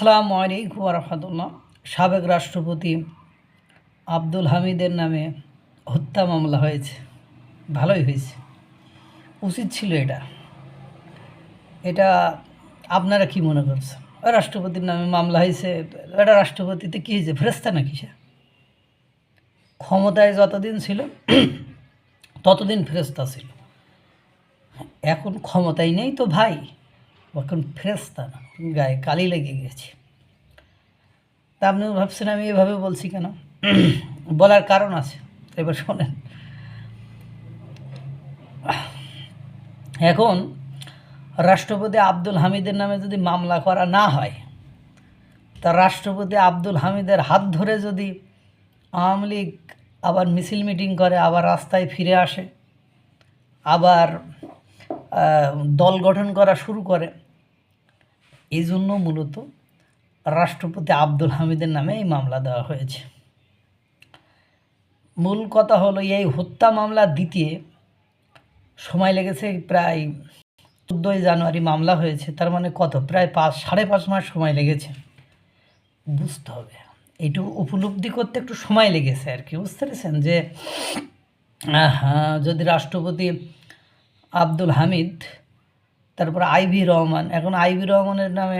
আসসালামু আলাইকুম ওয়া রাহমাতুল্লাহ। সাবেক রাষ্ট্রপতি আব্দুল হামিদের নামে হত্যা মামলা হয়েছে। ভালোই হয়েছে, উচিত ছিল এটা। এটা আপনারা কি মনে করছেন? রাষ্ট্রপতির নামে মামলা হয়েছে, এটা রাষ্ট্রপতিতে কী হয়েছে? ফেরেস্তা নাকি সে? ক্ষমতায় যতদিন ছিল ততদিন ফেরেস্তা ছিল। এখন ক্ষমতায় নেই তো ভাই, এখন ফেরেস্তা না, গায়ে কালি লেগে গেছে। তা আপনি ভাবছেন আমি এভাবে বলছি কেন? বলার কারণ আছে, এবার শোনেন। এখন রাষ্ট্রপতি আব্দুল হামিদের নামে যদি মামলা করা না হয়, তা রাষ্ট্রপতি আব্দুল হামিদের হাত ধরে যদি আওয়ামী লীগ আবার মিছিল মিটিং করে, আবার রাস্তায় ফিরে আসে, আবার দল গঠন করা শুরু করে, এই জন্য মূলত রাষ্ট্রপতি আব্দুল হামিদের নামে এই মামলা দেওয়া হয়েছে। মূল কথা হলো, এই হত্যা মামলা দিতে সময় লেগেছে প্রায় 14ই জানুয়ারি মামলা হয়েছে, তার মানে কত, প্রায় 5.5 মাস সময় লেগেছে। বুঝতে হবে, এইটু উপলব্ধি করতে একটু সময় লেগেছে আর কি, বুঝতে পেরেছেন? যে যদি রাষ্ট্রপতি আব্দুল হামিদ, তারপর আইভি রহমান, এখন আইভি রহমানের নামে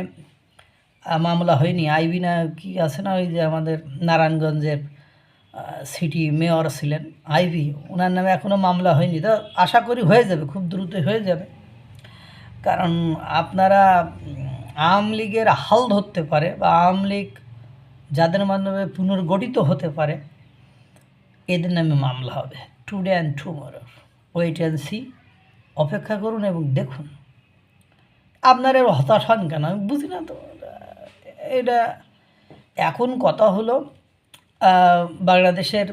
মামলা হয়নি। আইভি না কি আছে না, ওই যে আমাদের নারায়ণগঞ্জের সিটি মেয়র ছিলেন আইভি, ওনার নামে এখনও মামলা হয়নি। তো আশা করি হয়ে যাবে, খুব দ্রুতই হয়ে যাবে। কারণ আপনারা আওয়ামী লীগের হাল ধরতে পারে, বা আওয়ামী লীগ যাদের মাধ্যমে পুনর্গঠিত হতে পারে, এদের নামে মামলা হবে। Today and tomorrow, wait and see, অপেক্ষা করুন এবং দেখুন। আপনারা হতাশ হন কেন আমি বুঝি না তো। এটা এখন কথা হলো, বাংলাদেশের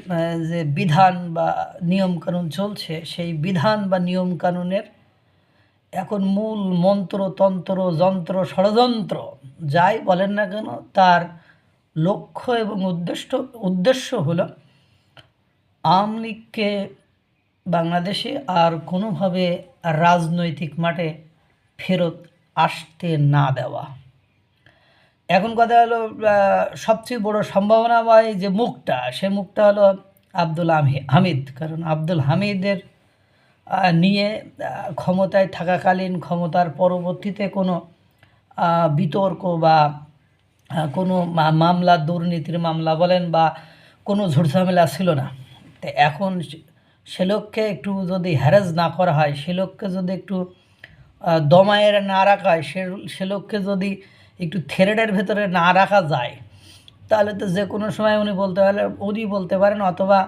যে বিধান বা নিয়মকানুন চলছে, সেই বিধান বা নিয়মকানুনের এখন মূল মন্ত্র, তন্ত্র, যন্ত্র, ষড়যন্ত্র যাই বলেন না কেন, তার লক্ষ্য এবং উদ্দেশ্য হলো আওয়ামী লীগকে বাংলাদেশে আর কোনোভাবে রাজনৈতিক মাঠে ফেরত আসতে না দেওয়া। এখন কথা হলো, সবচেয়ে বড় সম্ভাবনাময় যে মুখটা, সে মুখটা হলো আব্দুল হামিদ। কারণ আব্দুল হামিদের নিয়ে ক্ষমতায় থাকাকালীন, ক্ষমতার পরবর্তীতে কোনো বিতর্ক বা কোনো মামলা, দুর্নীতির মামলা বলেন বা কোনো ঝুটঝামেলা ছিল না। তো এখন সে লোককে একটু যদি হ্যারাস না করা হয়, সে লোককে যদি একটু দমায়ের না রাখা হয়, সে লোককে যদি একটু থ্রেডের ভেতরে না রাখা যায়, তাহলে তো যে কোনো সময় উনি বলতে পারেন, অথবা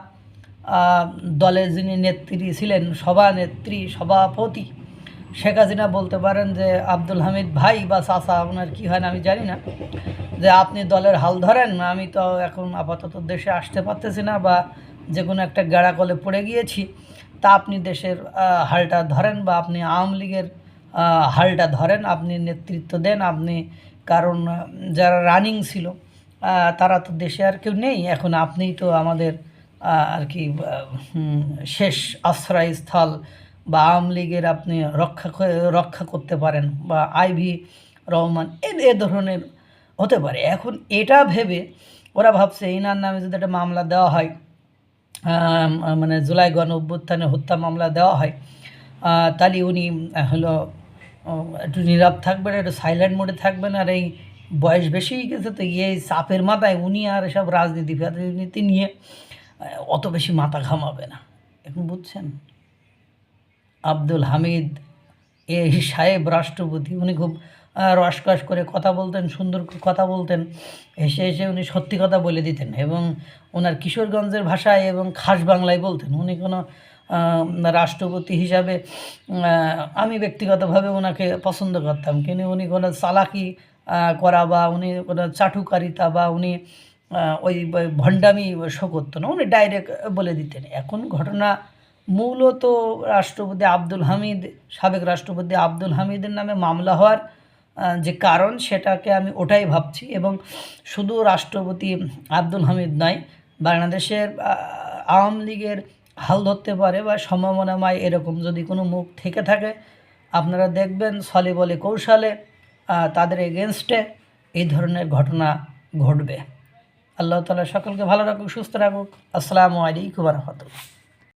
দলের যিনি নেত্রী ছিলেন, সভাপতি শেখ হাসিনা বলতে পারেন যে আব্দুল হামিদ ভাই বা চাচা, আপনার কী হয় না আমি জানি না, যে আপনি দলের হাল ধরেন, আমি তো এখন আপাতত দেশে আসতে পারতেছি না, বা যে কোনো একটা গেড়াকলে পড়ে গিয়েছি, তা আপনি দেশের হালটা ধরেন, বা আপনি আওয়ামী লীগের হালটা ধরেন, আপনি নেতৃত্ব দেন আপনি। কারণ যারা রানিং ছিল তারা তো দেশে আর কেউ নেই, এখন আপনিই তো আমাদের আর কি শেষ আশ্রয়স্থল, বা আওয়ামী লীগের আপনি রক্ষা করতে পারেন, বা আইভি রহমান এ ধরনের হতে পারে। এখন এটা ভেবে ওরা ভাবছে ইনার নামে যদি একটা মামলা দেওয়া হয়, মানে জুলাই গণ অভ্যুত্থানে হত্যা মামলা দেওয়া হয়, তাহলে উনি হলো একটু নীরব থাকবেন, একটু সাইলেন্ট মোডে থাকবেন। আর এই বয়স বেশি হয়ে গেছে তো, এই চাপের মাথায় উনি আর এসব রাজনীতি নিয়ে অত বেশি মাথা ঘামাবে না। এখন বুঝছেন, আব্দুল হামিদ সাহেব রাষ্ট্রপতি, উনি খুব রসকস করে কথা বলতেন, সুন্দর কথা বলতেন, হেসে হেসে উনি সত্যি কথা বলে দিতেন, এবং ওনার কিশোরগঞ্জের ভাষায় এবং খাস বাংলায় বলতেন। উনি কোনো রাষ্ট্রপতি হিসাবে আমি ব্যক্তিগতভাবে ওনাকে পছন্দ করতাম, কিন্তু উনি কোনো চালাকি করা, বা উনি কোনো চাটুকারিতা, বা উনি ওই ভণ্ডামি শো করতো না, উনি ডাইরেক্ট বলে দিতেন। এখন ঘটনা মূলত সাবেক রাষ্ট্রপতি আব্দুল হামিদের নামে মামলা হওয়ার যে কারণ, সেটাকে আমি ওটাই ভাবছি। এবং শুধু রাষ্ট্রপতি আব্দুল হামিদ নয়, বাংলাদেশের আওয়ামী লীগের হাল ধরতে পারে বা সম্ভাবনাময় এরকম যদি কোনো মুখ থেকে থাকে, আপনারা দেখবেন ছলে বলে কৌশলে তাদের এগেনস্টে এই ধরনের ঘটনা ঘটবে। আল্লাহ তাআলা সকলকে ভালো রাখুক, সুস্থ রাখুক। আসসালামু আলাইকুম ওয়া রাহমাতুল্লাহ।